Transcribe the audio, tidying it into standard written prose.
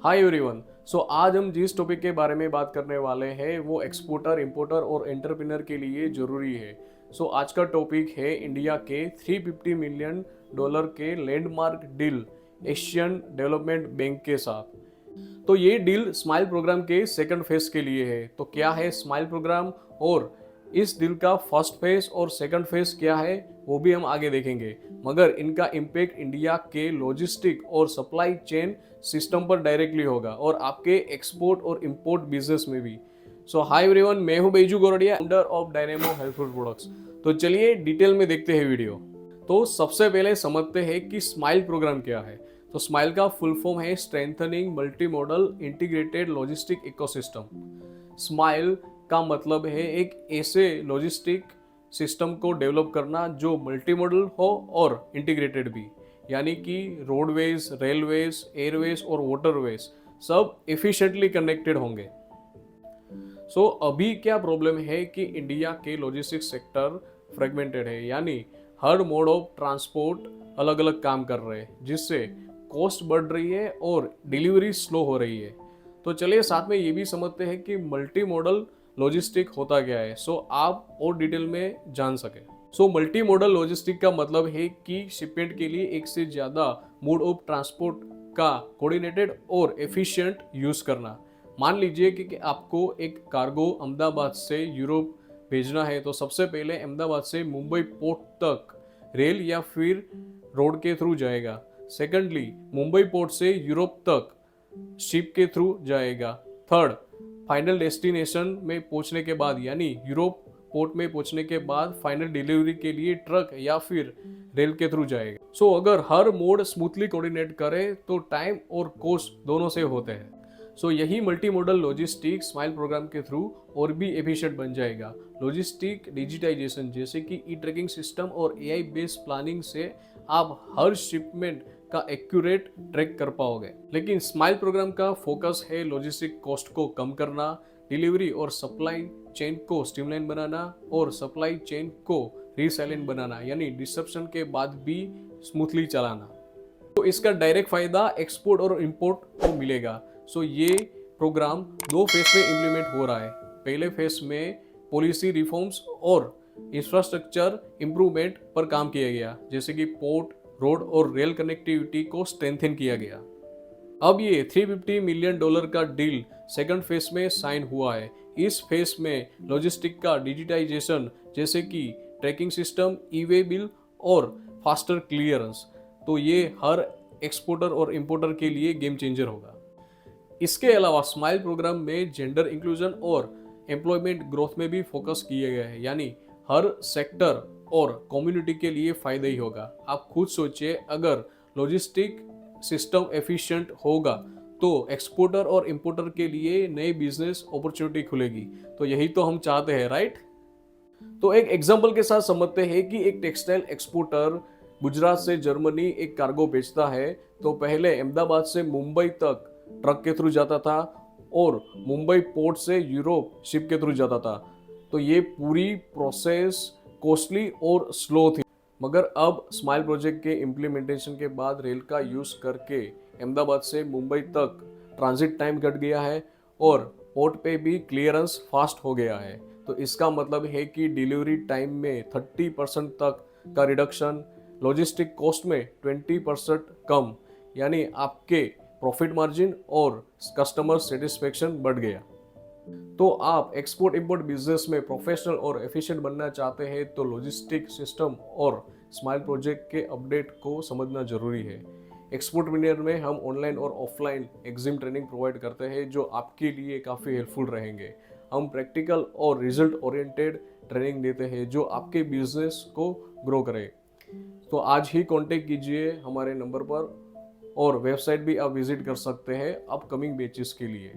Hi everyone. आज हम जिस टॉपिक के बारे में बात करने वाले हैं वो एक्सपोर्टर, इंपोर्टर और एंटरप्रेन्योर के लिए ज़रूरी है। आज का टॉपिक है इंडिया के $350 मिलियन के landmark deal Asian development bank के साथ। तो ये डील स्माइल प्रोग्राम के सेकंड फेज के लिए है। तो क्या है स्माइल प्रोग्राम और इस डील का फर्स्ट फेज और सेकंड फेज क्या है वो भी हम आगे देखेंगे, मगर इनका इम्पैक्ट इंडिया के लॉजिस्टिक और सप्लाई चेन सिस्टम पर डायरेक्टली होगा और आपके एक्सपोर्ट और इंपोर्ट बिजनेस में भी। हाय एवरीवन, मैं हूं Baiju Gordia, founder of Dynamo helpful products. तो चलिए डिटेल में देखते हैं वीडियो। तो सबसे पहले समझते हैं कि स्माइल प्रोग्राम क्या है। तो स्माइल का फुल फॉर्म है strengthening multi modal integrated logistic ecosystem. Smile का मतलब है एक ऐसे लॉजिस्टिक सिस्टम को डेवलप करना जो मल्टी मॉडल हो और इंटीग्रेटेड भी, यानी कि रोडवेज, रेलवेज, एयरवेज और वाटरवेज सब एफिशिएंटली कनेक्टेड होंगे। अभी क्या प्रॉब्लम है कि इंडिया के लॉजिस्टिक्स सेक्टर फ्रेगमेंटेड है, यानी हर मोड ऑफ ट्रांसपोर्ट अलग अलग काम कर रहे हैं, जिससे कॉस्ट बढ़ रही है और डिलीवरी स्लो हो रही है। तो चलिए साथ में ये भी समझते हैं कि मल्टी मॉडल लॉजिस्टिक होता क्या है, आप और डिटेल में जान सके। मल्टी मॉडल लॉजिस्टिक का मतलब है कि शिपमेंट के लिए एक से ज़्यादा मोड ऑफ ट्रांसपोर्ट का कोऑर्डिनेटेड और एफिशिएंट यूज़ करना। मान लीजिए कि आपको एक कार्गो अहमदाबाद से यूरोप भेजना है, तो सबसे पहले अहमदाबाद से मुंबई पोर्ट तक रेल या फिर रोड के थ्रू जाएगा। सेकेंडली, मुंबई पोर्ट से यूरोप तक शिप के थ्रू जाएगा। थर्ड, फाइनल डेस्टिनेशन में पहुंचने के बाद, यानी यूरोप पोर्ट में पहुंचने के बाद फाइनल डिलीवरी के लिए ट्रक या फिर रेल के थ्रू जाएगा। अगर हर मोड स्मूथली कोऑर्डिनेट करे तो टाइम और कॉस्ट दोनों से होते हैं। यही multimodal logistic smile program के थ्रू और भी एफिशिएंट बन जाएगा। लॉजिस्टिक डिजिटाइजेशन जैसे कि ई ट्रैकिंग सिस्टम और एआई बेस्ड प्लानिंग से आप हर शिपमेंट का एक्यूरेट ट्रैक कर पाओगे। लेकिन स्माइल प्रोग्राम का फोकस है लॉजिस्टिक कॉस्ट को कम करना, डिलीवरी और सप्लाई चेन को स्ट्रीमलाइन बनाना और सप्लाई चेन को रिसाइलेंट बनाना, यानी डिसरप्शन के बाद भी स्मूथली चलाना। तो इसका डायरेक्ट फायदा एक्सपोर्ट और इंपोर्ट को मिलेगा। ये प्रोग्राम दो फेज में इम्प्लीमेंट हो रहा है। पहले फेज में पॉलिसी रिफॉर्म्स और इंफ्रास्ट्रक्चर इंप्रूवमेंट पर काम किया गया, जैसे कि पोर्ट, रोड और रेल कनेक्टिविटी को स्ट्रेंथन किया गया। अब ये $350 मिलियन का डील सेकंड फेज में साइन हुआ है। इस फेज में लॉजिस्टिक का डिजिटाइजेशन जैसे कि ट्रैकिंग सिस्टम, ई-वे बिल और फास्टर क्लियरेंस, तो ये हर एक्सपोर्टर और इंपोर्टर के लिए गेम चेंजर होगा। इसके अलावा स्माइल प्रोग्राम में जेंडर इंक्लूजन और एम्प्लॉयमेंट ग्रोथ में भी फोकस किया गया है, यानी हर सेक्टर और कम्युनिटी के लिए फायदा ही होगा। आप खुद सोचिए, अगर लॉजिस्टिक सिस्टम एफिशिएंट होगा तो एक्सपोर्टर और इंपोर्टर के लिए नई बिजनेस अपॉर्चुनिटी खुलेगी। तो यही तो हम चाहते हैं, राइट? तो एक एग्जांपल के साथ समझते हैं कि एक टेक्सटाइल एक्सपोर्टर गुजरात से जर्मनी एक कार्गो बेचता है, तो पहले अहमदाबाद से मुंबई तक ट्रक के थ्रू जाता था और मुंबई पोर्ट से यूरोप शिप के थ्रू जाता था। तो ये पूरी प्रोसेस कॉस्टली और स्लो थी, मगर अब स्माइल प्रोजेक्ट के इम्प्लीमेंटेशन के बाद रेल का यूज करके अहमदाबाद से मुंबई तक ट्रांजिट टाइम घट गया है और पोर्ट पे भी क्लियरेंस फास्ट हो गया है। तो इसका मतलब है कि डिलीवरी टाइम में 30% तक का रिडक्शन, लॉजिस्टिक कॉस्ट में 20% कम, यानी आपके प्रॉफिट मार्जिन और कस्टमर सेटिस्फेक्शन बढ़ गया। तो आप एक्सपोर्ट इंपोर्ट बिजनेस में प्रोफेशनल और एफिशिएंट बनना चाहते हैं तो लॉजिस्टिक सिस्टम और स्माइल प्रोजेक्ट के अपडेट को समझना जरूरी है। एक्सपोर्टप्रेन्योर में हम ऑनलाइन और ऑफलाइन एग्जिम ट्रेनिंग प्रोवाइड करते हैं जो आपके लिए काफ़ी हेल्पफुल रहेंगे। हम प्रैक्टिकल और रिजल्ट ओरिएंटेड ट्रेनिंग देते हैं जो आपके बिजनेस को ग्रो करे। तो आज ही कांटेक्ट कीजिए हमारे नंबर पर और वेबसाइट भी आप विजिट कर सकते हैं अपकमिंग बैचेस के लिए।